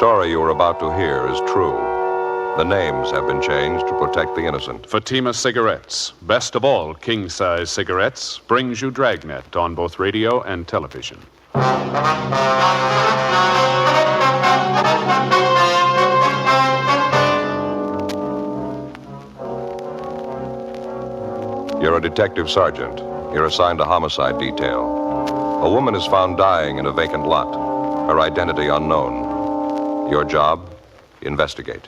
story you are about to hear is true. The names have been changed to protect the innocent. Fatima Cigarettes, best of all king-size cigarettes, brings you Dragnet on both radio and television. You're a detective sergeant. You're assigned a homicide detail. A woman is found dying in a vacant lot. Her identity unknown. Your job? Investigate.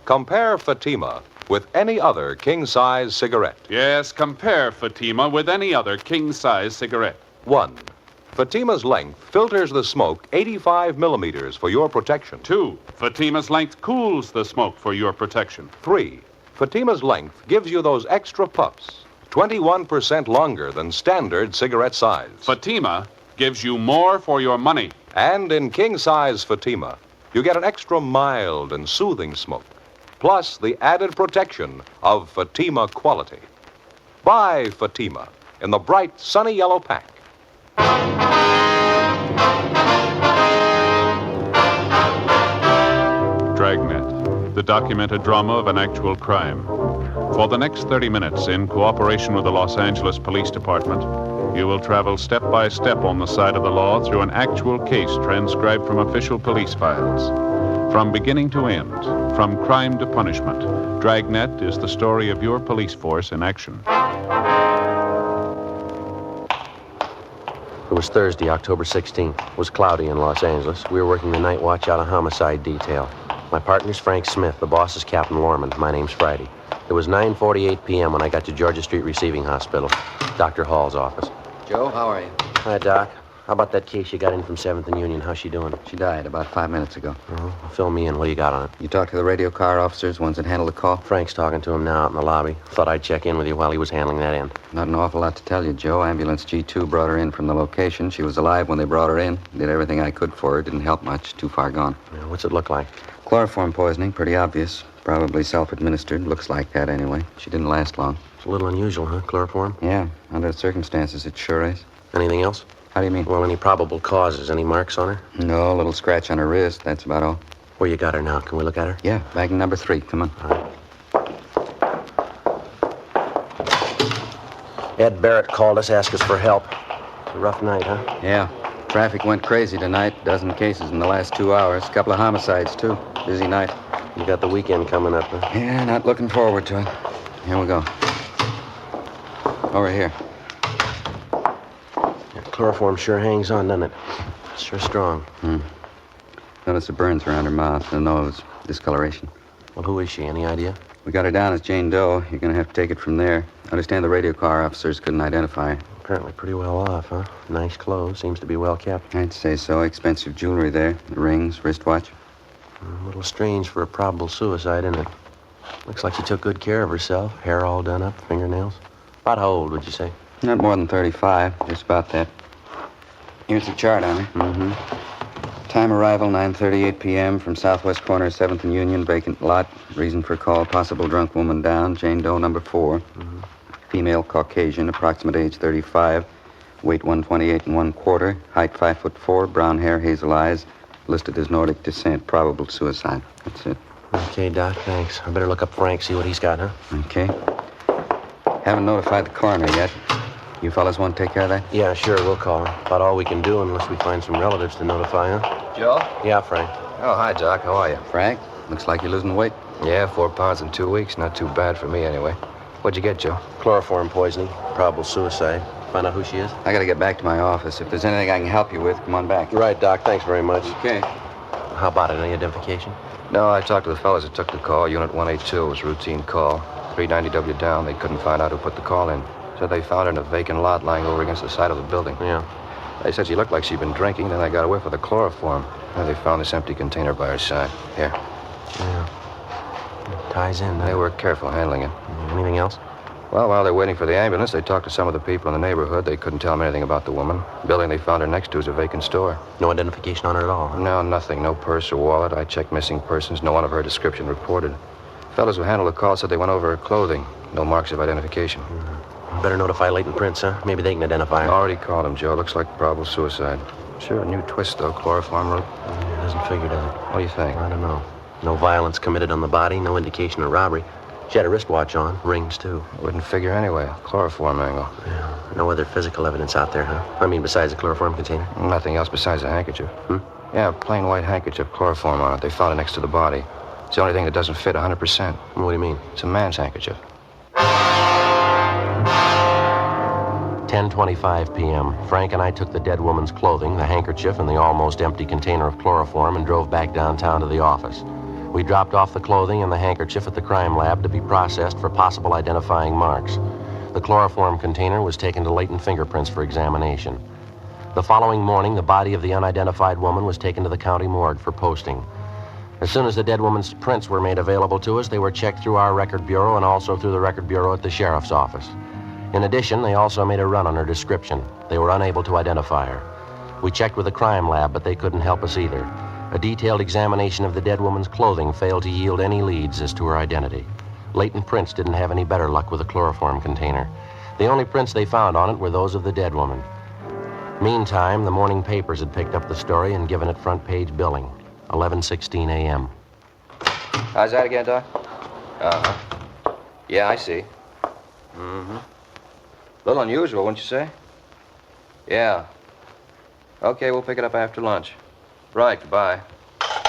Compare Fatima with any other king-size cigarette. Yes, compare Fatima with any other king-size cigarette. 1. Fatima's length filters the smoke 85 millimeters for your protection. 2. Fatima's length cools the smoke for your protection. 3. Fatima's length gives you those extra puffs, 21% longer than standard cigarette size. Fatima gives you more for your money. And in king-size Fatima, you get an extra mild and soothing smoke, plus the added protection of Fatima quality. Buy Fatima in the bright, sunny yellow pack. Dragnet, the documented drama of an actual crime. For the next 30 minutes, in cooperation with the Los Angeles Police Department, you will travel step by step on the side of the law through an actual case transcribed from official police files. From beginning to end, from crime to punishment, Dragnet is the story of your police force in action. It was Thursday, October 16th. It was cloudy in Los Angeles. We were working the night watch out of homicide detail. My partner's Frank Smith. The boss is Captain Lorman. My name's Friday. It was 9:48 p.m. when I got to Georgia Street Receiving Hospital, Dr. Hall's office. Joe, how are you? Hi, Doc. How about that case you got in from 7th and Union? How's she doing? She died about 5 minutes ago. Fill me in. What do you got on it? You talked to the radio car officers, ones that handled the call? Frank's talking to him now out in the lobby. Thought I'd check in with you while he was handling that end. Not an awful lot to tell you, Joe. Ambulance G2 brought her in from the location. She was alive when they brought her in. Did everything I could for her. Didn't help much. Too far gone. Yeah, what's it look like? Chloroform poisoning. Pretty obvious. Probably self-administered. Looks like that anyway. She didn't last long. It's a little unusual, huh? Chloroform? Yeah. Under the circumstances, it sure is. Anything else? How do you mean? Well, any probable causes? Any marks on her? No, a little scratch on her wrist. That's about all. Where you got her now? Can we look at her? Yeah, bag number 3. Come on. All right. Ed Barrett called us, asked us for help. It's a rough night, huh? Yeah. Traffic went crazy tonight. Dozen cases in the last 2 hours. Couple of homicides, too. Busy night. You got the weekend coming up, huh? Yeah, not looking forward to it. Here we go. Over here. Yeah, chloroform sure hangs on, doesn't it? It's sure strong. Notice the burns around her mouth, the nose, discoloration. Well, who is she? Any idea? We got her down as Jane Doe. You're going to have to take it from there. Understand the radio car officers couldn't identify her. Apparently pretty well off, huh? Nice clothes. Seems to be well kept. I'd say so. Expensive jewelry there. The rings, wristwatch. A little strange for a probable suicide, isn't it? Looks like she took good care of herself. Hair all done up, fingernails. About how old, would you say? Not more than 35. Just about that. Here's the chart on her. Time arrival, 9:38 p.m. from southwest corner, 7th and Union, vacant lot. Reason for call, possible drunk woman down. Jane Doe, number 4. Female, Caucasian, approximate age 35. Weight 128 1/4. Height 5'4". Brown hair, hazel eyes. Listed as Nordic descent. Probable suicide. That's it. Okay, Doc, thanks. I better look up Frank, see what he's got, huh? Okay. Haven't notified the coroner yet. You fellas want to take care of that? Yeah, sure, we'll call him. About all we can do unless we find some relatives to notify, huh? Joe? Yeah, Frank. Oh, hi, Doc. How are you? Frank, looks like you're losing weight. Yeah, 4 pounds in 2 weeks. Not too bad for me, anyway. What'd you get, Joe? Chloroform poisoning. Probable suicide. Find out who she is? I gotta get back to my office. If there's anything I can help you with, come on back. Right, Doc. Thanks very much. Okay. How about it? Any identification? No, I talked to the fellas that took the call. Unit 182 was routine call. 390W down. They couldn't find out who put the call in. Said they found her in a vacant lot lying over against the side of the building. Yeah. They said she looked like she'd been drinking. Then they got a whiff of the chloroform. And they found this empty container by her side. Here. Yeah. It ties in, They huh? were careful handling it. Anything else? Well, while they're waiting for the ambulance, they talked to some of the people in the neighborhood. They couldn't tell them anything about the woman. The building they found her next to is a vacant store. No identification on her at all, huh? No, nothing. No purse or wallet. I checked missing persons. No one of her description reported. Fellows who handled the call said they went over her clothing. No marks of identification. Better notify Leighton Prince, huh? Maybe they can identify her. Already called him, Joe. Looks like probable suicide. Sure, a new twist, though. Chloroform rope. It doesn't figure, does it? What do you think? I don't know. No violence committed on the body, no indication of robbery. She had a wristwatch on, rings, too. Wouldn't figure anyway. Chloroform angle. Yeah. No other physical evidence out there, huh? I mean, besides the chloroform container? Nothing else besides a handkerchief. Yeah, a plain white handkerchief, chloroform on it. They found it next to the body. It's the only thing that doesn't fit 100%. What do you mean? It's a man's handkerchief. 10:25 p.m. Frank and I took the dead woman's clothing, the handkerchief, and the almost empty container of chloroform and drove back downtown to the office. We dropped off the clothing and the handkerchief at the crime lab to be processed for possible identifying marks. The chloroform container was taken to latent fingerprints for examination. The following morning, the body of the unidentified woman was taken to the county morgue for posting. As soon as the dead woman's prints were made available to us, they were checked through our record bureau and also through the record bureau at the sheriff's office. In addition, they also made a run on her description. They were unable to identify her. We checked with the crime lab, but they couldn't help us either. A detailed examination of the dead woman's clothing failed to yield any leads as to her identity. Latent prints didn't have any better luck with the chloroform container. The only prints they found on it were those of the dead woman. Meantime, the morning papers had picked up the story and given it front-page billing. 11:16 a.m. How's that again, Doc? Uh-huh. Yeah, I see. Mm-hmm. A little unusual, wouldn't you say? Yeah. Okay, we'll pick it up after lunch. Right, goodbye.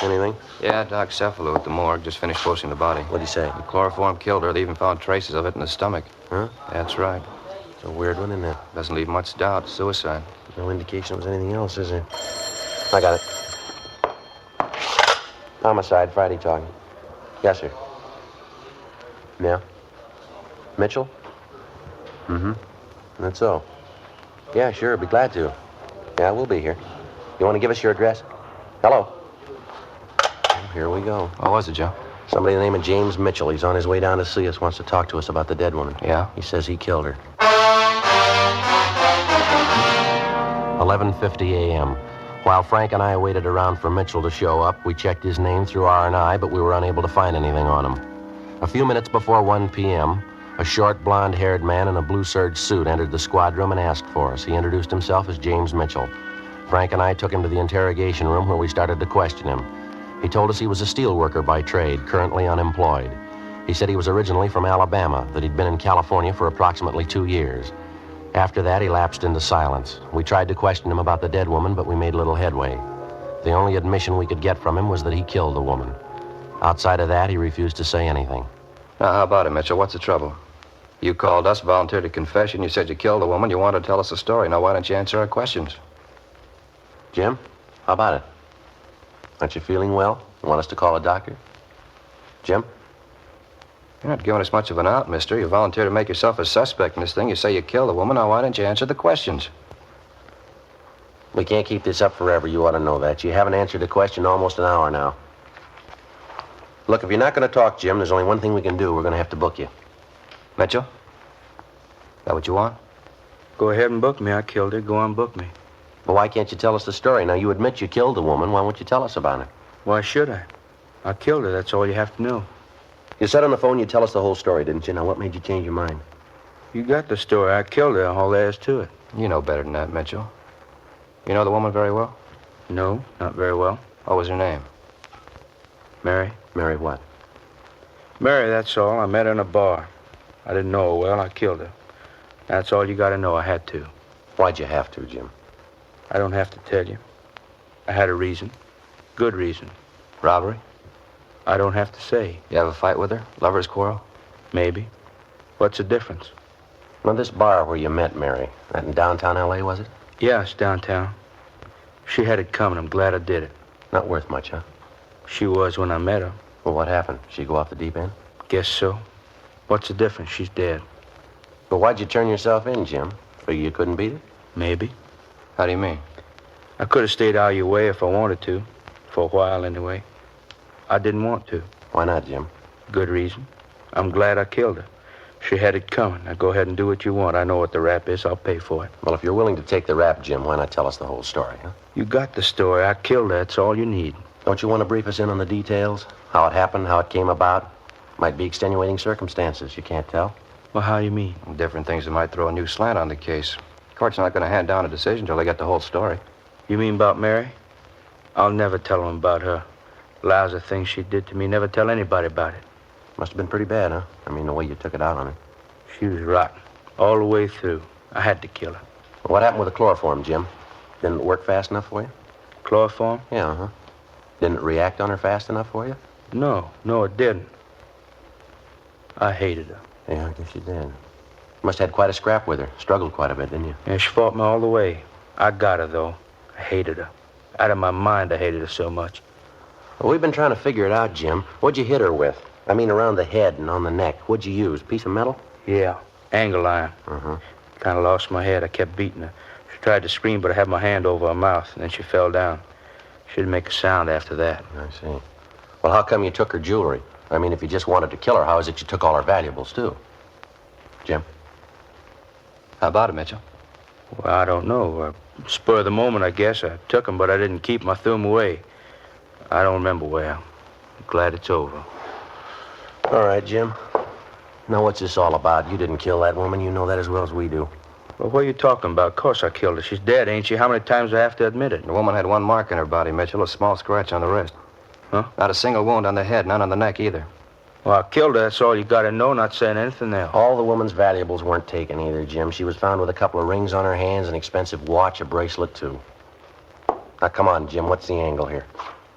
Anything? Yeah, Doc Cephalo at the morgue just finished posting the body. What'd he say? The chloroform killed her. They even found traces of it in the stomach. Huh? That's right. It's a weird one, isn't it? Doesn't leave much doubt. Suicide. No indication it was anything else, is there? I got it. Homicide, Friday talking. Yes, sir. Yeah? Mitchell? Mm-hmm. That's so. Yeah, sure, be glad to. Yeah, we'll be here. You want to give us your address? Hello? Oh, here we go. What was it, Joe? Somebody by the name of James Mitchell. He's on his way down to see us, wants to talk to us about the dead woman. Yeah? He says he killed her. 11:50 a.m. While Frank and I waited around for Mitchell to show up, we checked his name through R&I, but we were unable to find anything on him. A few minutes before 1 p.m., a short, blonde-haired man in a blue serge suit entered the squad room and asked for us. He introduced himself as James Mitchell. Frank and I took him to the interrogation room where we started to question him. He told us he was a steel worker by trade, currently unemployed. He said he was originally from Alabama, that he'd been in California for approximately 2 years. After that, he lapsed into silence. We tried to question him about the dead woman, but we made little headway. The only admission we could get from him was that he killed the woman. Outside of that, he refused to say anything. Now, how about it, Mitchell? What's the trouble? You called us, volunteered a confession. You said you killed the woman. You wanted to tell us a story. Now, why don't you answer our questions? Jim, how about it? Aren't you feeling well? You want us to call a doctor? Jim? You're not giving us much of an out, mister. You volunteered to make yourself a suspect in this thing. You say you killed the woman. Now, why don't you answer the questions? We can't keep this up forever. You ought to know that. You haven't answered a question in almost an hour now. Look, if you're not going to talk, Jim, there's only one thing we can do. We're going to have to book you. Mitchell? Is that what you want? Go ahead and book me. I killed her. Go on, book me. Well, why can't you tell us the story? Now, you admit you killed the woman. Why won't you tell us about it? Why should I? I killed her. That's all you have to know. You said on the phone you'd tell us the whole story, didn't you? Now, what made you change your mind? You got the story. I killed her. All there is to it. You know better than that, Mitchell. You know the woman very well? No, not very well. What was her name? Mary. Mary what? Mary, that's all. I met her in a bar. I didn't know her well. I killed her. That's all you got to know. I had to. Why'd you have to, Jim? I don't have to tell you. I had a reason. Good reason. Robbery? I don't have to say. You have a fight with her? Lover's quarrel? Maybe. What's the difference? Well, this bar where you met Mary, that in downtown L.A., was it? Yeah, it's downtown. She had it coming. I'm glad I did it. Not worth much, huh? She was when I met her. Well, what happened? She go off the deep end? Guess so. What's the difference? She's dead. But why'd you turn yourself in, Jim? Figure you couldn't beat her? Maybe. How do you mean? I could have stayed out of your way if I wanted to. For a while, anyway. I didn't want to. Why not, Jim? Good reason. I'm glad I killed her. She had it coming. Now go ahead and do what you want. I know what the rap is. I'll pay for it. Well, if you're willing to take the rap, Jim, why not tell us the whole story, huh? You got the story. I killed her. That's all you need. Don't you want to brief us in on the details? How it happened, how it came about? Might be extenuating circumstances. You can't tell. Well, how you mean? Different things that might throw a new slant on the case. Court's not going to hand down a decision until they get the whole story. You mean about Mary? I'll never tell him about her. Lousy things she did to me. Never tell anybody about it. Must have been pretty bad, huh? I mean, the way you took it out on her. She was rotten. All the way through. I had to kill her. What happened with the chloroform, Jim? Didn't it work fast enough for you? Chloroform? Yeah, uh-huh. Didn't it react on her fast enough for you? No, it didn't. I hated her. Yeah, I guess you did. Must have had quite a scrap with her. Struggled quite a bit, didn't you? Yeah, she fought me all the way. I got her, though. I hated her. Out of my mind, I hated her so much. Well, we've been trying to figure it out, Jim. What'd you hit her with? I mean, around the head and on the neck. What'd you use? Piece of metal? Yeah, angle iron. Uh-huh. Kind of lost my head. I kept beating her. She tried to scream, but I had my hand over her mouth, and then she fell down. She didn't make a sound after that. I see. Well, how come you took her jewelry? I mean, if you just wanted to kill her, how is it you took all her valuables, too? Jim? How about it, Mitchell? Well, I don't know. Spur of the moment, I guess. I took them, but I didn't keep them. I threw them away. I don't remember where. I'm glad it's over. All right, Jim. Now, what's this all about? You didn't kill that woman. You know that as well as we do. Well, what are you talking about? Of course I killed her. She's dead, ain't she? How many times do I have to admit it? The woman had one mark in her body, Mitchell, a small scratch on the wrist. Huh? Not a single wound on the head, none on the neck either. Well, I killed her. That's all you got to know, not saying anything else. All the woman's valuables weren't taken either, Jim. She was found with a couple of rings on her hands, an expensive watch, a bracelet, too. Now, come on, Jim. What's the angle here?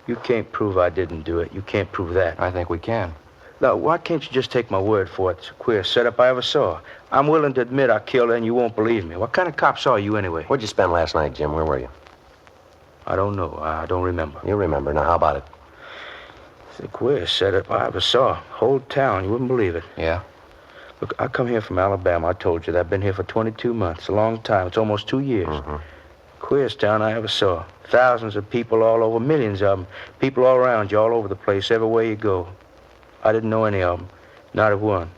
You can't prove I didn't do it. You can't prove that. I think we can. Now, why can't you just take my word for it? It's the queerest setup I ever saw. I'm willing to admit I killed her, and you won't believe me. What kind of cops are you, anyway? Where'd you spend last night, Jim? Where were you? I don't know. I don't remember. You remember. Now, how about it? It's the queerest setup I ever saw. Whole town. You wouldn't believe it. Yeah? Look, I come here from Alabama. I told you that. I've been here for 22 months. A long time. It's almost 2 years. Mm-hmm. Queerest town I ever saw. Thousands of people all over. Millions of them. People all around you, all over the place, everywhere you go. I didn't know any of them. Not a one.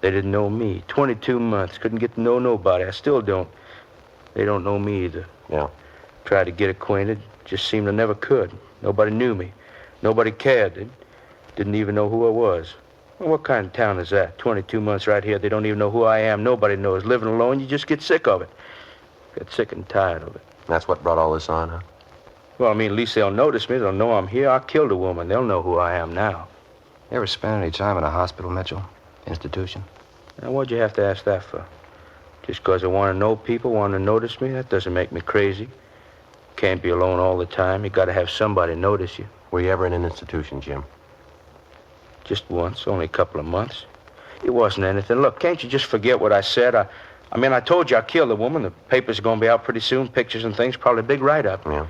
They didn't know me. 22 months. Couldn't get to know nobody. I still don't. They don't know me either. Yeah. Tried to get acquainted. Just seemed I never could. Nobody knew me. Nobody cared. They didn't even know who I was. Well, what kind of town is that? 22 months right here. They don't even know who I am. Nobody knows. Living alone, you just get sick of it. Get sick and tired of it. That's what brought all this on, huh? Well, I mean, at least they'll notice me. They'll know I'm here. I killed a woman. They'll know who I am now. You ever spend any time in a hospital, Mitchell? Institution? Now, what'd you have to ask that for? Just 'cause I want to know people, want to notice me? That doesn't make me crazy. Can't be alone all the time. You got to have somebody notice you. Were you ever in an institution, Jim? Just once, only a couple of months. It wasn't anything. Look, can't you just forget what I said? I mean, I told you I killed the woman. The papers are going to be out pretty soon, pictures and things, probably a big write-up. Yeah.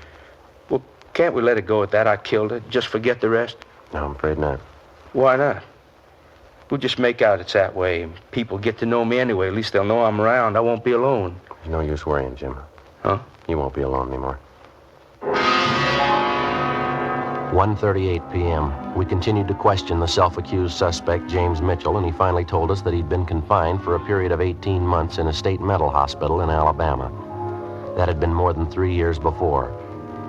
Well, can't we let it go at that? I killed her. Just forget the rest? No, I'm afraid not. Why not? We'll just make out it's that way. People get to know me anyway. At least they'll know I'm around. I won't be alone. There's no use worrying, Jim. Huh? You won't be alone anymore. 1:38 p.m. We continued to question the self-accused suspect, James Mitchell, and he finally told us that he'd been confined for a period of 18 months in a state mental hospital in Alabama. That had been more than 3 years before.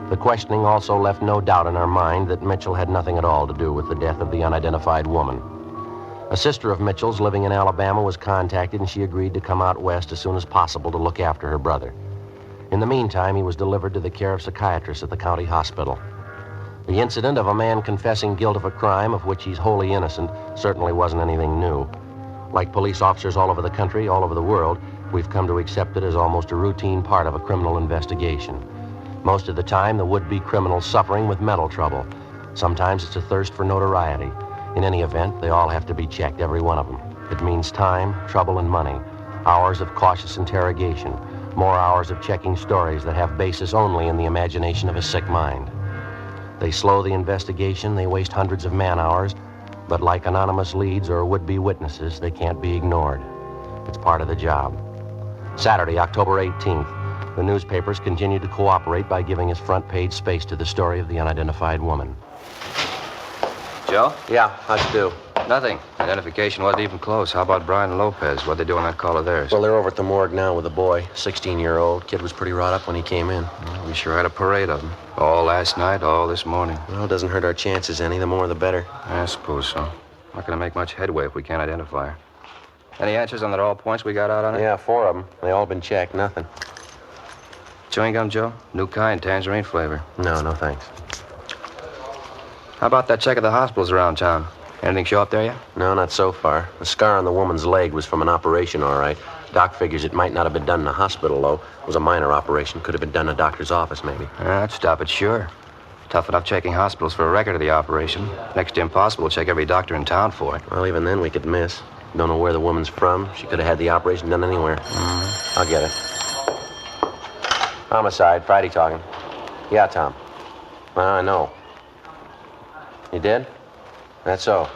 The questioning also left no doubt in our mind that Mitchell had nothing at all to do with the death of the unidentified woman. A sister of Mitchell's living in Alabama was contacted, and she agreed to come out west as soon as possible to look after her brother. In the meantime, he was delivered to the care of psychiatrists at the county hospital. The incident of a man confessing guilt of a crime of which he's wholly innocent certainly wasn't anything new. Like police officers all over the country, all over the world, we've come to accept it as almost a routine part of a criminal investigation. Most of the time, the would-be criminal's suffering with mental trouble. Sometimes it's a thirst for notoriety. In any event, they all have to be checked, every one of them. It means time, trouble, and money. Hours of cautious interrogation. More hours of checking stories that have basis only in the imagination of a sick mind. They slow the investigation, they waste hundreds of man-hours, but like anonymous leads or would-be witnesses, they can't be ignored. It's part of the job. Saturday, October 18th, the newspapers continued to cooperate by giving us front-page space to the story of the unidentified woman. Joe? Yeah, how'd you do? Nothing. Identification wasn't even close. How about Brian and Lopez? What'd they do on that call of theirs? Well, they're over at the morgue now with a boy, 16-year-old. Kid was pretty wrought up when he came in. Well, we sure had a parade of them. All last night, all this morning. Well, it doesn't hurt our chances any. The more, the better. I suppose so. Not gonna make much headway if we can't identify her. Any answers on the all points we got out on it? Yeah, 4 of them. They all been checked. Nothing. Chewing gum, Joe? New kind, tangerine flavor. No, no thanks. How about that check of the hospitals around town? Anything show up there yet? No, not so far. The scar on the woman's leg was from an operation, all right. Doc figures it might not have been done in a hospital, though. It was a minor operation. Could have been done in a doctor's office, maybe. I'd stop it, sure. Tough enough checking hospitals for a record of the operation. Next to impossible to check every doctor in town for it. Well, even then we could miss. Don't know where the woman's from. She could have had the operation done anywhere. I'll get it. Homicide, Friday talking. Yeah, Tom. I know. You did? That's so.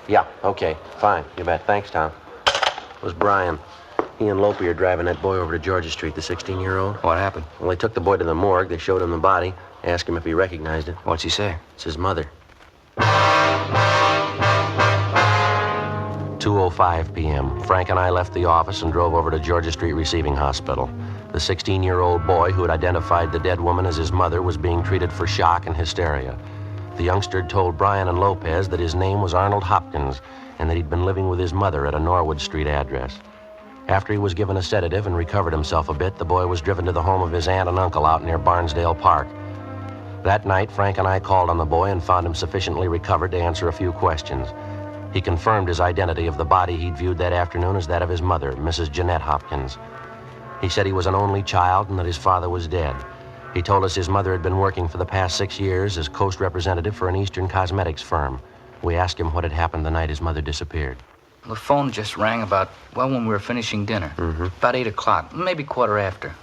Yeah, okay, fine. You bet. Thanks, Tom. It was Brian. He and Lopi are driving that boy over to Georgia Street, the 16-year-old. What happened? Well, they took the boy to the morgue. They showed him the body, asked him if he recognized it. What's he say? It's his mother. 2:05 p.m. Frank and I left the office and drove over to Georgia Street Receiving Hospital. The 16-year-old boy who had identified the dead woman as his mother was being treated for shock and hysteria. The youngster told Brian and Lopez that his name was Arnold Hopkins and that he'd been living with his mother at a Norwood Street address. After he was given a sedative and recovered himself a bit, the boy was driven to the home of his aunt and uncle out near Barnesdale Park. That night, Frank and I called on the boy and found him sufficiently recovered to answer a few questions. He confirmed his identity of the body he'd viewed that afternoon as that of his mother, Mrs. Jeanette Hopkins. He said he was an only child and that his father was dead. He told us his mother had been working for the past 6 years as coast representative for an Eastern cosmetics firm. We asked him what had happened the night his mother disappeared. The phone just rang about, when we were finishing dinner. About 8 o'clock, maybe quarter after.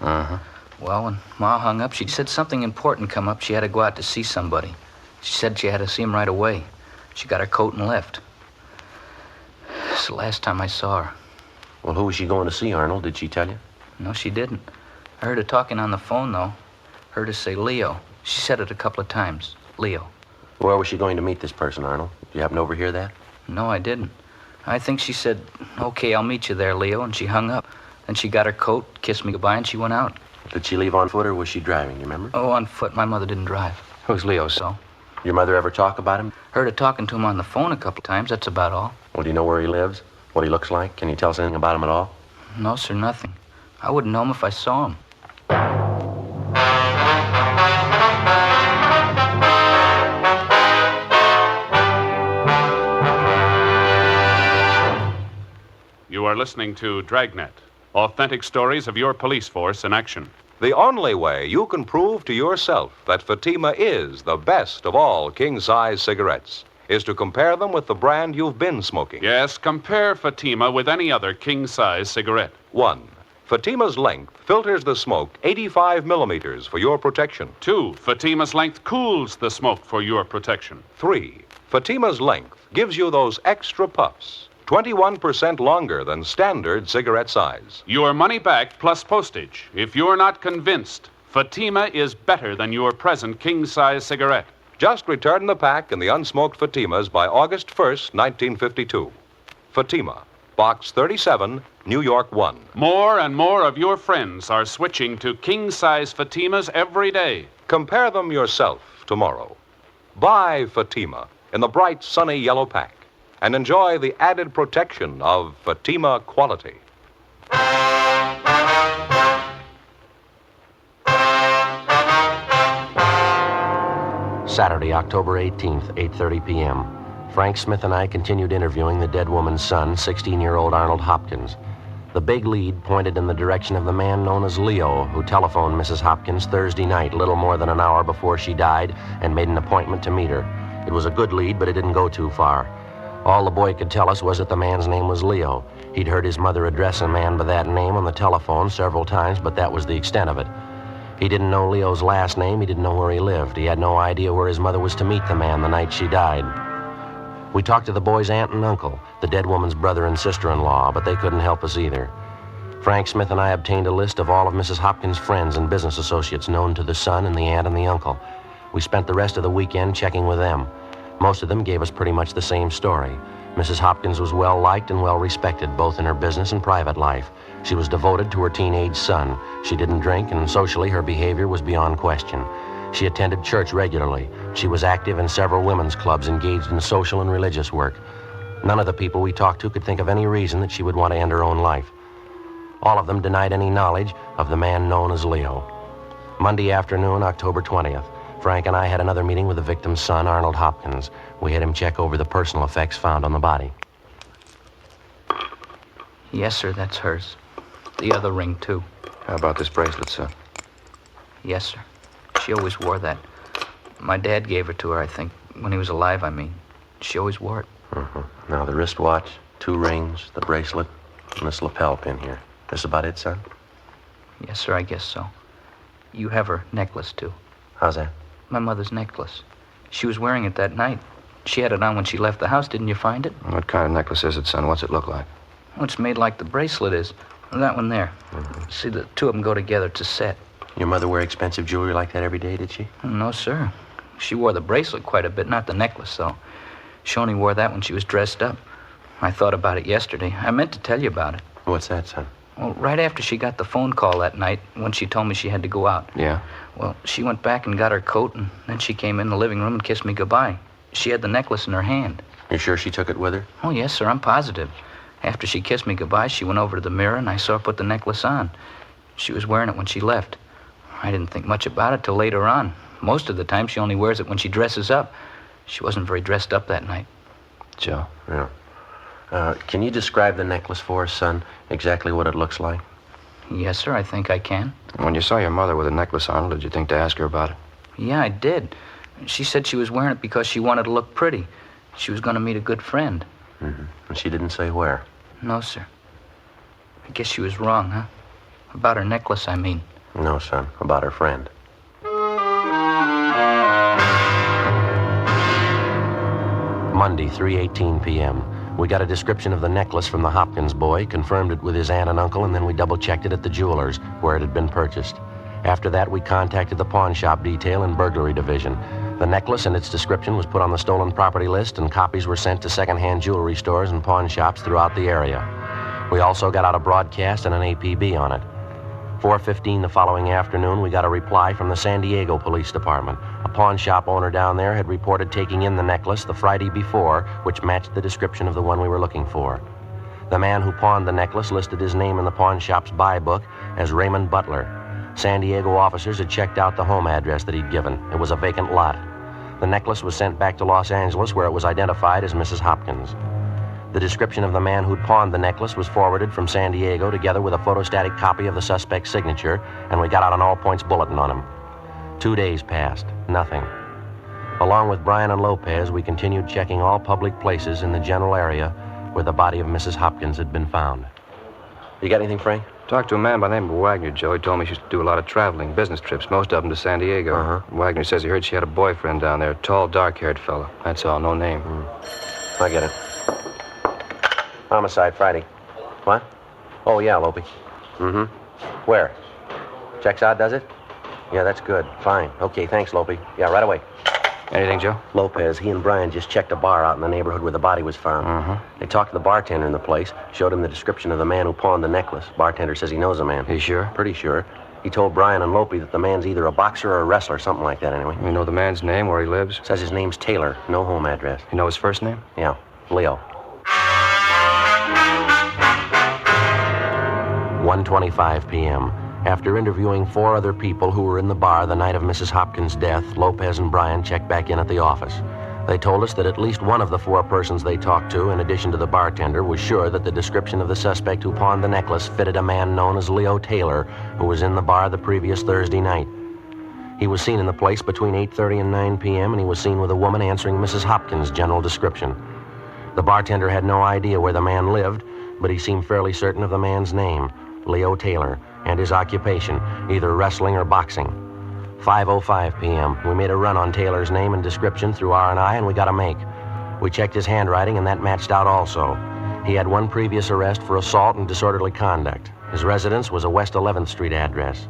Well, when Ma hung up, she said something important come up. She had to go out to see somebody. She said she had to see him right away. She got her coat and left. It's the last time I saw her. Well, who was she going to see, Arnold? Did she tell you? No, she didn't. I heard her talking on the phone, though. Heard her say Leo. She said it a couple of times. Leo. Where was she going to meet this person, Arnold? Did you happen to overhear that? No, I didn't. I think she said, okay, I'll meet you there, Leo, and she hung up. Then she got her coat, kissed me goodbye, and she went out. Did she leave on foot or was she driving, you remember? Oh, on foot. My mother didn't drive. It was Leo, so. Your mother ever talk about him? Heard her talking to him on the phone a couple of times. That's about all. Well, do you know where he lives? What he looks like? Can you tell us anything about him at all? No, sir, nothing. I wouldn't know him if I saw him. You are listening to Dragnet, authentic stories of your police force in action. The only way you can prove to yourself that Fatima is the best of all king-size cigarettes is to compare them with the brand you've been smoking. Yes, compare Fatima with any other king-size cigarette. 1. Fatima's length filters the smoke 85 millimeters for your protection. 2. Fatima's length cools the smoke for your protection. 3. Fatima's length gives you those extra puffs, 21% longer than standard cigarette size. Your money back plus postage. If you're not convinced, Fatima is better than your present king-size cigarette. Just return the pack and the unsmoked Fatimas by August 1st, 1952. Fatima, Box 37, New York 1. More and more of your friends are switching to king-size Fatimas every day. Compare them yourself tomorrow. Buy Fatima in the bright, sunny yellow pack and enjoy the added protection of Fatima quality. Saturday, October 18th, 8:30 p.m. Frank Smith and I continued interviewing the dead woman's son, 16-year-old Arnold Hopkins. The big lead pointed in the direction of the man known as Leo, who telephoned Mrs. Hopkins Thursday night, little more than an hour before she died, and made an appointment to meet her. It was a good lead, but it didn't go too far. All the boy could tell us was that the man's name was Leo. He'd heard his mother address a man by that name on the telephone several times, but that was the extent of it. He didn't know Leo's last name. He didn't know where he lived. He had no idea where his mother was to meet the man the night she died. We talked to the boy's aunt and uncle, the dead woman's brother and sister-in-law, but they couldn't help us either. Frank Smith and I obtained a list of all of Mrs. Hopkins' friends and business associates known to the son and the aunt and the uncle. We spent the rest of the weekend checking with them. Most of them gave us pretty much the same story. Mrs. Hopkins was well-liked and well-respected, both in her business and private life. She was devoted to her teenage son. She didn't drink, and socially her behavior was beyond question. She attended church regularly. She was active in several women's clubs engaged in social and religious work. None of the people we talked to could think of any reason that she would want to end her own life. All of them denied any knowledge of the man known as Leo. Monday afternoon, October 20th, Frank and I had another meeting with the victim's son, Arnold Hopkins. We had him check over the personal effects found on the body. Yes, sir, that's hers. The other ring, too. How about this bracelet, sir? Yes, sir. She always wore that. My dad gave her to her, I think, when he was alive, I mean. She always wore it. Now, the wristwatch, 2 rings, the bracelet, and this lapel pin here. This about it, son? Yes, sir, I guess so. You have her necklace, too. How's that? My mother's necklace. She was wearing it that night. She had it on when she left the house. Didn't you find it? What kind of necklace is it, son? What's it look like? Oh, it's made like the bracelet is. That one there. See, the two of them go together. It's a set. Your mother wear expensive jewelry like that every day, did she? No, sir. She wore the bracelet quite a bit, not the necklace, though. She only wore that when she was dressed up. I thought about it yesterday. I meant to tell you about it. What's that, son? Well, right after she got the phone call that night, when she told me she had to go out. Yeah? Well, she went back and got her coat, and then she came in the living room and kissed me goodbye. She had the necklace in her hand. You sure she took it with her? Oh, yes, sir, I'm positive. After she kissed me goodbye, she went over to the mirror, and I saw her put the necklace on. She was wearing it when she left. I didn't think much about it till later on. Most of the time, she only wears it when she dresses up. She wasn't very dressed up that night. Joe? Yeah. Can you describe the necklace for us, son? Exactly what it looks like? Yes, sir, I think I can. When you saw your mother with a necklace on, did you think to ask her about it? Yeah, I did. She said she was wearing it because she wanted to look pretty. She was going to meet a good friend. And she didn't say where? No, sir. I guess she was wrong, huh? About her necklace, I mean. No, son. About her friend. Monday, 3:18 p.m. We got a description of the necklace from the Hopkins boy, confirmed it with his aunt and uncle, and then we double-checked it at the jeweler's, where it had been purchased. After that, we contacted the pawn shop detail and burglary division. The necklace and its description was put on the stolen property list, and copies were sent to second-hand jewelry stores and pawn shops throughout the area. We also got out a broadcast and an APB on it. 4:15 the following afternoon, we got a reply from the San Diego Police Department. A pawn shop owner down there had reported taking in the necklace the Friday before, which matched the description of the one we were looking for. The man who pawned the necklace listed his name in the pawn shop's buy book as Raymond Butler. San Diego officers had checked out the home address that he'd given. It was a vacant lot. The necklace was sent back to Los Angeles, where it was identified as Mrs. Hopkins. The description of the man who'd pawned the necklace was forwarded from San Diego together with a photostatic copy of the suspect's signature, and we got out an all-points bulletin on him. 2 days passed. Nothing. Along with Brian and Lopez, we continued checking all public places in the general area where the body of Mrs. Hopkins had been found. You got anything, Frank? Talked to a man by the name of Wagner, Joe. He told me she used to do a lot of traveling, business trips, most of them to San Diego. Wagner says he heard she had a boyfriend down there, a tall, dark-haired fella. That's all, no name. I get it. Homicide Friday. What? Oh, yeah, Lopey. Where? Checks out, does it? Yeah, that's good. Fine. Okay, thanks, Lopey. Yeah, right away. Anything, Joe? Lopez, he and Brian just checked a bar out in the neighborhood where the body was found. They talked to the bartender in the place, showed him the description of the man who pawned the necklace. Bartender says he knows the man. You sure? Pretty sure. He told Brian and Lopey that the man's either a boxer or a wrestler, something like that anyway. You know the man's name, where he lives? Says his name's Taylor, no home address. You know his first name? Yeah, Leo. 1:25 p.m. After interviewing 4 other people who were in the bar the night of Mrs. Hopkins' death, Lopez and Brian checked back in at the office. They told us that at least one of the 4 persons they talked to, in addition to the bartender, was sure that the description of the suspect who pawned the necklace fitted a man known as Leo Taylor, who was in the bar the previous Thursday night. He was seen in the place between 8:30 and 9 p.m., and he was seen with a woman answering Mrs. Hopkins' general description. The bartender had no idea where the man lived, but he seemed fairly certain of the man's name, Leo Taylor, and his occupation, either wrestling or boxing. 5:05 p.m. We made a run on Taylor's name and description through R&I, and we got a make. We checked his handwriting, and that matched out also. He had 1 previous arrest for assault and disorderly conduct. His residence was a West 11th Street address.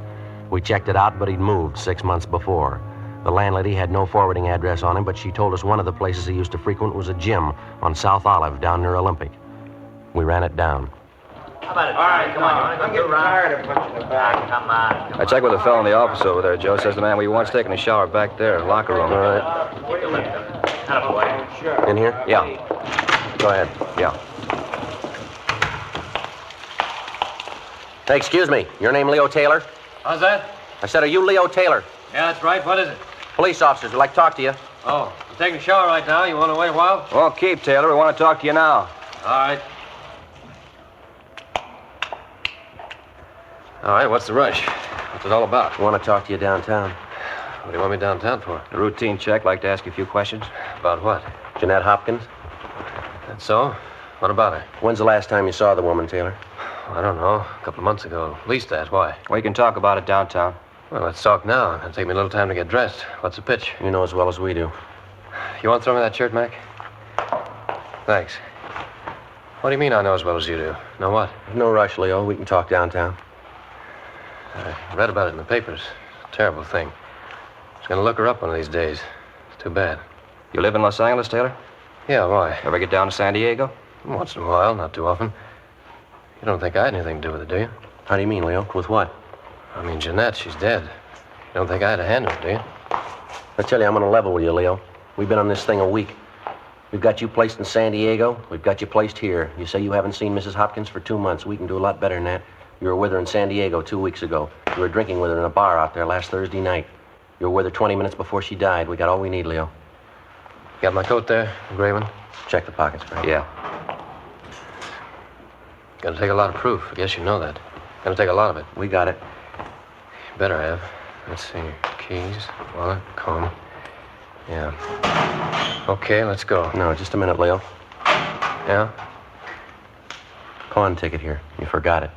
We checked it out, but he'd moved 6 months before. The landlady had no forwarding address on him, but she told us one of the places he used to frequent was a gym on South Olive down near Olympic. We ran it down. How about it? All right, come on. I'm getting tired of punching the bag. Come on. I checked with a fellow in the office over there, Joe. Says the man we once taking a shower back there, locker room. All right. Take a lift. Attaboy. Sure. In here? Yeah. Go ahead. Yeah. Hey, excuse me. Your name Leo Taylor? How's that? I said, are you Leo Taylor? Yeah, that's right. What is it? Police officers would like to talk to you. Oh, I'm taking a shower right now. You want to wait a while? Well, keep, Taylor. We want to talk to you now. All right. All right, what's the rush? What's it all about? I want to talk to you downtown. What do you want me downtown for? A routine check. Like to ask you a few questions. About what? Jeanette Hopkins? That's so? What about her? When's the last time you saw the woman, Taylor? I don't know. A couple of months ago. At least that. Why? We can talk about it downtown. Well, let's talk now. It'll take me a little time to get dressed. What's the pitch? You know as well as we do. You want to throw me that shirt, Mac? Thanks. What do you mean I know as well as you do? Know what? No rush, Leo. We can talk downtown. I read about it in the papers. It's a terrible thing. I was going to look her up one of these days. It's too bad. You live in Los Angeles, Taylor? Yeah, why? Ever get down to San Diego? Once in a while, not too often. You don't think I had anything to do with it, do you? How do you mean, Leo? With what? I mean, Jeanette, she's dead. You don't think I had a hand in it, do you? I tell you, I'm on a level with you, Leo. We've been on this thing a week. We've got you placed in San Diego. We've got you placed here. You say you haven't seen Mrs. Hopkins for 2 months. We can do a lot better than that. You were with her in San Diego 2 weeks ago. You were drinking with her in a bar out there last Thursday night. You were with her 20 minutes before she died. We got all we need, Leo. Got my coat there, the gray one? Check the pockets, Frank. Yeah. Gonna take a lot of proof. I guess you know that. Gonna take a lot of it. We got it. You better have. Let's see. Keys, wallet, comb. Yeah. Okay, let's go. No, just a minute, Leo. Yeah? Pawn ticket here. You forgot it.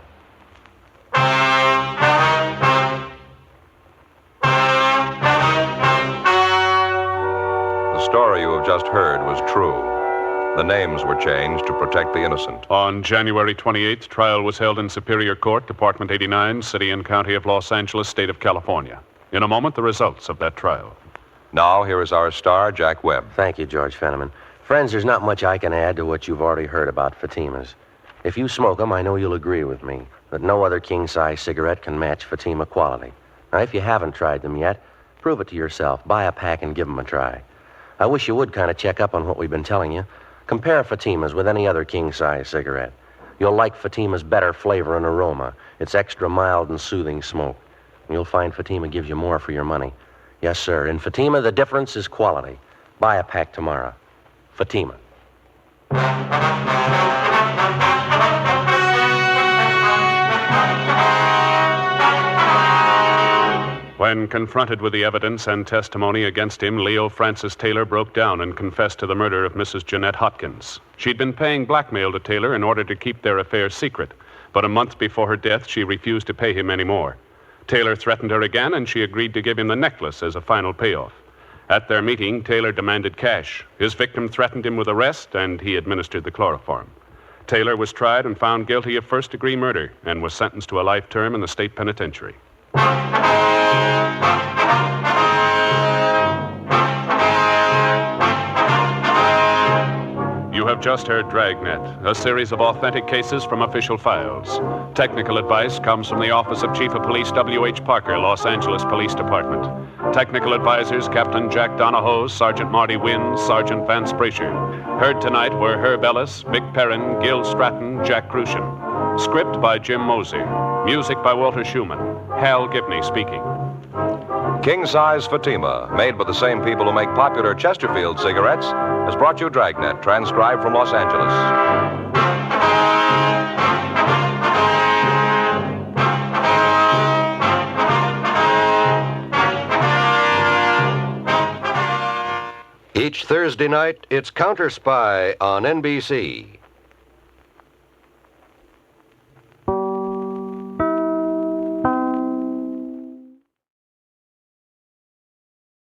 The story you have just heard was true. The names were changed to protect the innocent. On January 28th, trial was held in Superior Court, Department 89, City and County of Los Angeles, State of California. In a moment, the results of that trial. Now, here is our star, Jack Webb. Thank you, George Fenneman. Friends, there's not much I can add to what you've already heard about Fatima's. If you smoke them, I know you'll agree with me that no other king-size cigarette can match Fatima quality. Now, if you haven't tried them yet, prove it to yourself. Buy a pack and give them a try. I wish you would kind of check up on what we've been telling you. Compare Fatima's with any other king-size cigarette. You'll like Fatima's better flavor and aroma. It's extra mild and soothing smoke. And you'll find Fatima gives you more for your money. Yes, sir. In Fatima, the difference is quality. Buy a pack tomorrow. Fatima. When confronted with the evidence and testimony against him, Leo Francis Taylor broke down and confessed to the murder of Mrs. Jeanette Hopkins. She'd been paying blackmail to Taylor in order to keep their affair secret, but a month before her death, she refused to pay him any more. Taylor threatened her again, and she agreed to give him the necklace as a final payoff. At their meeting, Taylor demanded cash. His victim threatened him with arrest, and he administered the chloroform. Taylor was tried and found guilty of first-degree murder and was sentenced to a life term in the state penitentiary. You have just heard Dragnet, a series of authentic cases from official files. Technical advice comes from the Office of Chief of Police W.H. Parker, Los Angeles Police Department. Technical advisors Captain Jack Donahoe, Sergeant Marty Wynn, Sergeant Vance Brasher. Heard tonight were Herb Ellis, Vic Perrin, Gil Stratton, Jack Crucian. Script by Jim Mosey. Music by Walter Schumann. Hal Gibney speaking. King-size Fatima, made by the same people who make popular Chesterfield cigarettes, has brought you Dragnet, transcribed from Los Angeles. Each Thursday night, it's Counter Spy on NBC.